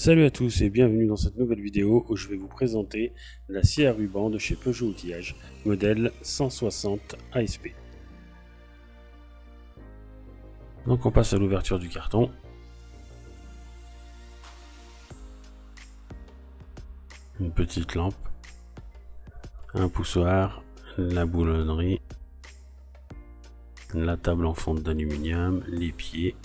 Salut à tous et bienvenue dans cette nouvelle vidéo où je vais vous présenter la scie à ruban de chez Peugeot Outillage, modèle 160 ASP. Donc on passe à l'ouverture du carton. Une petite lampe, un poussoir, la boulonnerie, la table en fonte d'aluminium, les pieds.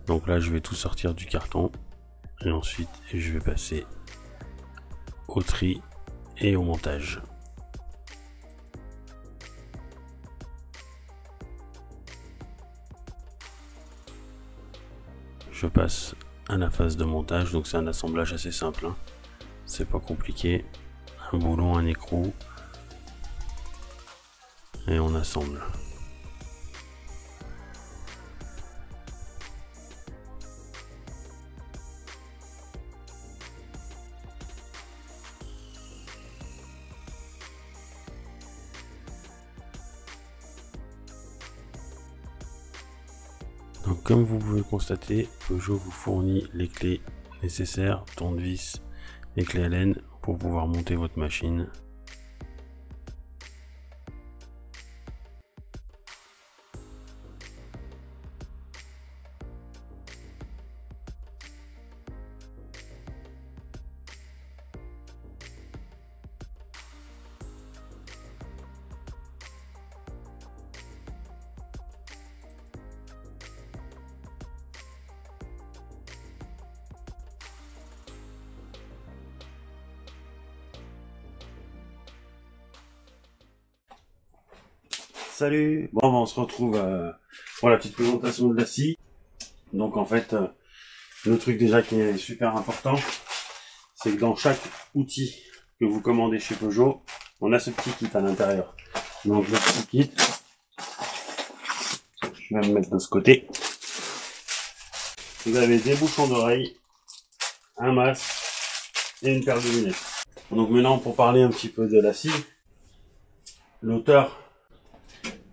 Donc là je vais tout sortir du carton et ensuite je vais passer au tri et au montage. Je passe à la phase de montage, donc c'est un assemblage assez simple, hein. C'est pas compliqué, un boulon, un écrou et on assemble. Donc comme vous pouvez le constater, Peugeot vous fournit les clés nécessaires, tournevis et clés Allen pour pouvoir monter votre machine. Salut. Bon, on se retrouve pour la petite présentation de la scie. Donc en fait, le truc déjà qui est super important, c'est que dans chaque outil que vous commandez chez Peugeot, on a ce petit kit à l'intérieur. Donc le petit kit, je vais me mettre de ce côté. Vous avez des bouchons d'oreilles, un masque et une paire de lunettes. Donc maintenant, pour parler un petit peu de la scie, l'auteur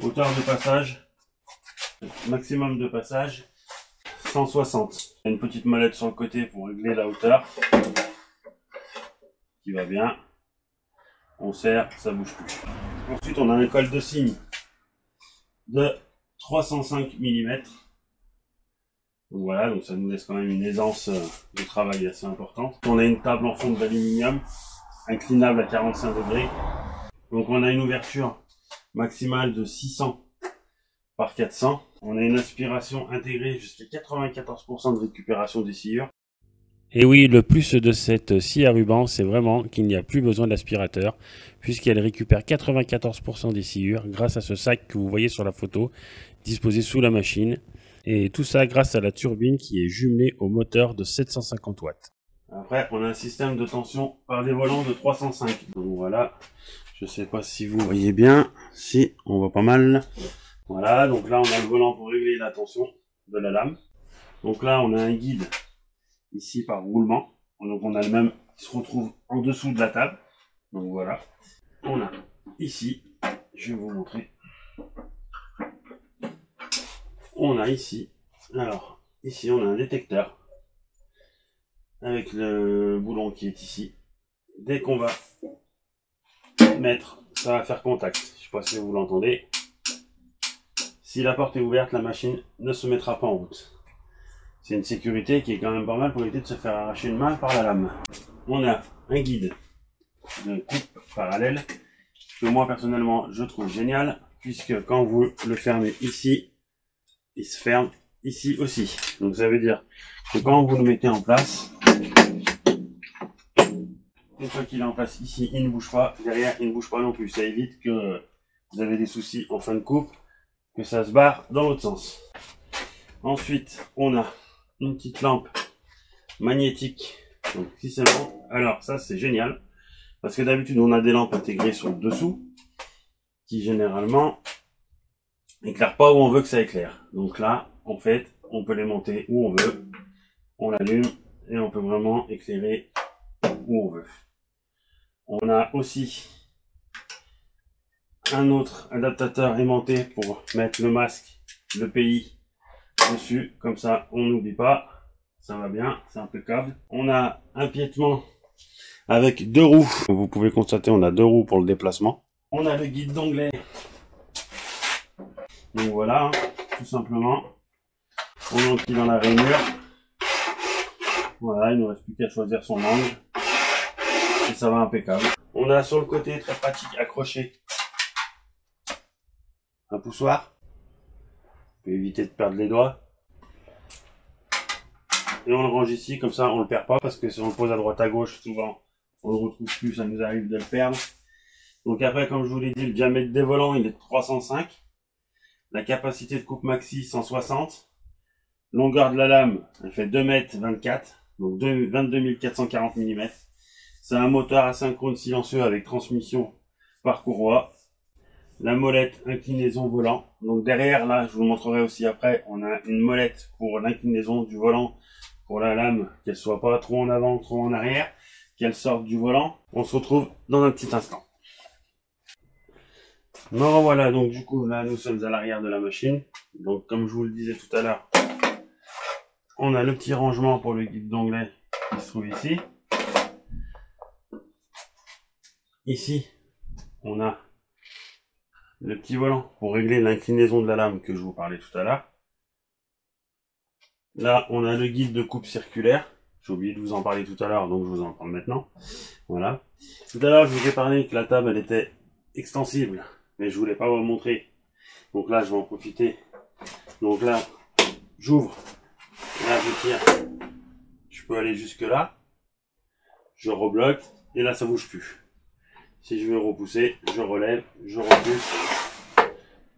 de passage, maximum de passage, 160. Il y a une petite molette sur le côté pour régler la hauteur, qui va bien. On serre, ça bouge plus. Ensuite, on a un col de cygne de 305 mm. Donc voilà, donc ça nous laisse quand même une aisance de travail assez importante. On a une table en fonte d'aluminium, inclinable à 45 degrés. Donc on a une ouverture maximale de 600 par 400. On a une aspiration intégrée jusqu'à 94% de récupération des sciures. Et oui, le plus de cette scie à ruban, c'est vraiment qu'il n'y a plus besoin d'aspirateur, puisqu'elle récupère 94% des sciures grâce à ce sac que vous voyez sur la photo, disposé sous la machine. Et tout ça grâce à la turbine qui est jumelée au moteur de 750 watts. Après, on a un système de tension par des volants de 305. Donc voilà, je sais pas si vous voyez bien, si, on voit pas mal. Voilà, donc là on a le volant pour régler la tension de la lame. Donc là on a un guide ici par roulement. Donc on a le même qui se retrouve en dessous de la table. Donc voilà, on a ici, je vais vous montrer. On a ici, alors ici on a un détecteur avec le boulon qui est ici. Dès qu'on va mettre, ça va faire contact. Je sais pas si vous l'entendez. Si la porte est ouverte, la machine ne se mettra pas en route. C'est une sécurité qui est quand même pas mal pour éviter de se faire arracher une main par la lame. On a un guide de coupe parallèle que moi personnellement je trouve génial, puisque quand vous le fermez ici, il se ferme ici aussi. Donc ça veut dire que quand vous le mettez en place, une fois qu'il est en place ici, il ne bouge pas, derrière il ne bouge pas non plus. Ça évite que vous avez des soucis en fin de coupe, que ça se barre dans l'autre sens. Ensuite, on a une petite lampe magnétique. Donc si c'est bon, alors ça c'est génial, parce que d'habitude on a des lampes intégrées sur le dessous, qui généralement éclairent pas où on veut que ça éclaire. Donc là, en fait, on peut les monter où on veut, on l'allume et on peut vraiment éclairer où on veut. On a aussi un autre adaptateur aimanté pour mettre le masque le pays dessus, comme ça on n'oublie pas, ça va bien, c'est impeccable. On a un piétement avec 2 roues, vous pouvez constater on a 2 roues pour le déplacement. On a le guide d'onglet, donc voilà, hein, tout simplement, on enquille dans la rainure, voilà, il ne nous reste plus qu'à choisir son angle, et ça va impeccable. On a sur le côté, très pratique, accroché, un poussoir, pour éviter de perdre les doigts. Et on le range ici, comme ça on le perd pas, parce que si on le pose à droite à gauche, souvent on le retrouve plus, ça nous arrive de le perdre. Donc après, comme je vous l'ai dit, le diamètre des volants il est de 305, la capacité de coupe maxi 160, longueur de la lame elle fait 2,24 m, donc 22 440 mm. C'est un moteur asynchrone silencieux avec transmission par courroie. La molette inclinaison volant. Donc derrière là, je vous le montrerai aussi après, on a une molette pour l'inclinaison du volant, pour la lame, qu'elle soit pas trop en avant, trop en arrière, qu'elle sorte du volant. On se retrouve dans un petit instant. Non, voilà, donc du coup là nous sommes à l'arrière de la machine. Donc comme je vous le disais tout à l'heure, on a le petit rangement pour le guide d'onglet qui se trouve ici. Ici, on a le petit volant pour régler l'inclinaison de la lame que je vous parlais tout à l'heure. Là, on a le guide de coupe circulaire. J'ai oublié de vous en parler tout à l'heure, donc je vous en parle maintenant. Voilà. Tout à l'heure, je vous ai parlé que la table, elle était extensible, mais je voulais pas vous le montrer. Donc là, je vais en profiter. Donc là, j'ouvre. Là, je tire. Je peux aller jusque là. Je rebloque. Et là, ça bouge plus. Si je veux repousser, je relève, je repousse.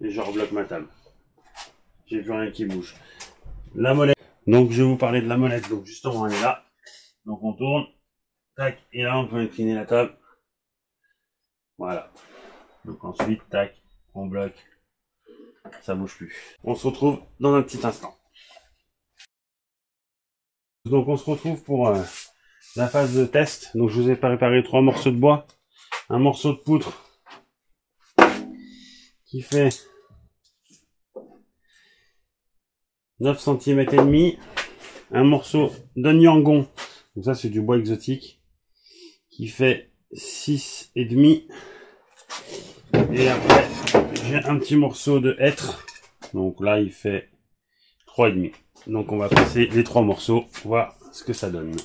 Et je rebloque ma table. J'ai plus rien qui bouge. La molette. Donc je vais vous parler de la molette. Donc justement elle est là. Donc on tourne. Tac. Et là on peut incliner la table. Voilà. Donc ensuite, tac, on bloque. Ça bouge plus. On se retrouve dans un petit instant. Donc on se retrouve pour la phase de test. Donc je vous ai préparé 3 morceaux de bois. Un morceau de poutre qui fait 9 cm et demi, un morceau d'Anyangon, donc ça c'est du bois exotique, qui fait 6 et demi, et après j'ai un petit morceau de hêtre, donc là il fait 3 et demi. Donc on va passer les 3 morceaux, voir ce que ça donne.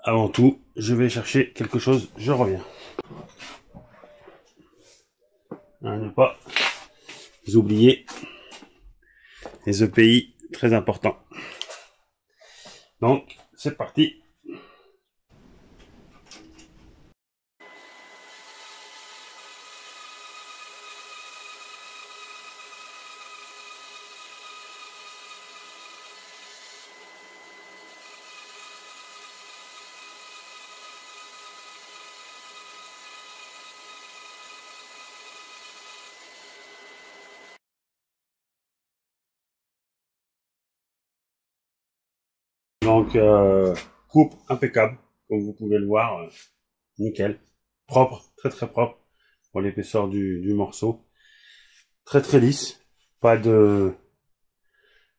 Avant tout, je vais chercher quelque chose, je reviens. À ne pas oublier les EPI, très important. Donc, c'est parti. Donc, coupe impeccable, comme vous pouvez le voir, nickel, propre, très très propre pour l'épaisseur du morceau, très très lisse, pas de,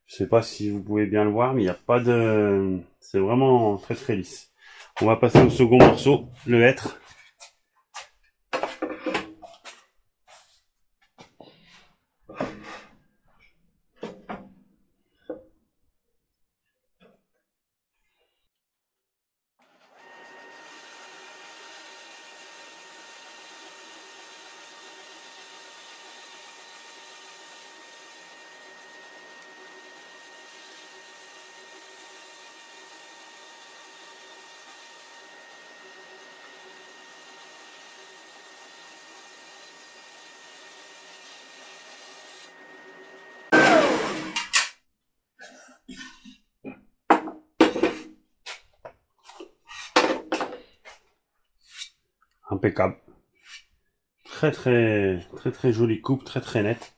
je sais pas si vous pouvez bien le voir, mais il n'y a pas de, c'est vraiment très très lisse. On va passer au second morceau, le hêtre. Impeccable. Très jolie coupe, très nette.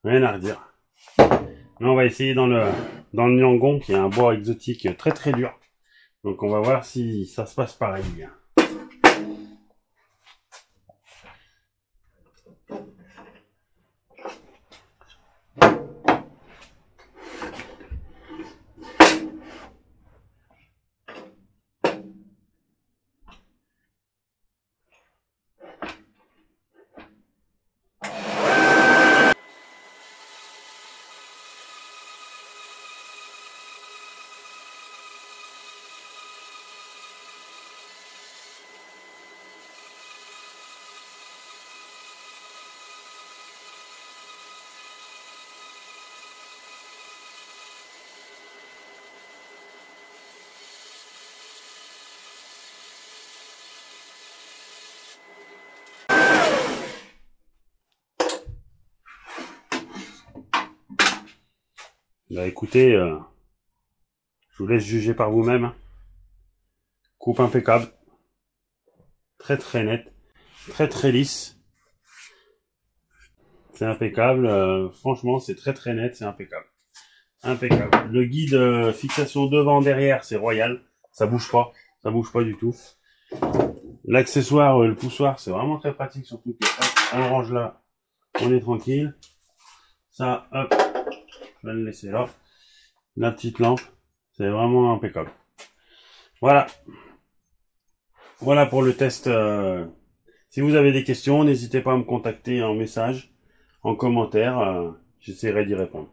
Rien à redire. Là, on va essayer dans le Nyangon, qui est un bois exotique très dur. Donc, on va voir si ça se passe pareil. Bah écoutez, je vous laisse juger par vous-même. Hein. Coupe impeccable. Très très net. Très très lisse. C'est impeccable. Franchement, c'est très très net. C'est impeccable. Impeccable. Le guide fixation devant, derrière, c'est royal. Ça bouge pas. Ça bouge pas du tout. L'accessoire, le poussoir, c'est vraiment très pratique. Surtout que hop, on le range là. On est tranquille. Ça, hop. Je vais le laisser là. La petite lampe. C'est vraiment impeccable. Voilà. Voilà pour le test. Si vous avez des questions, n'hésitez pas à me contacter en message, en commentaire. J'essaierai d'y répondre.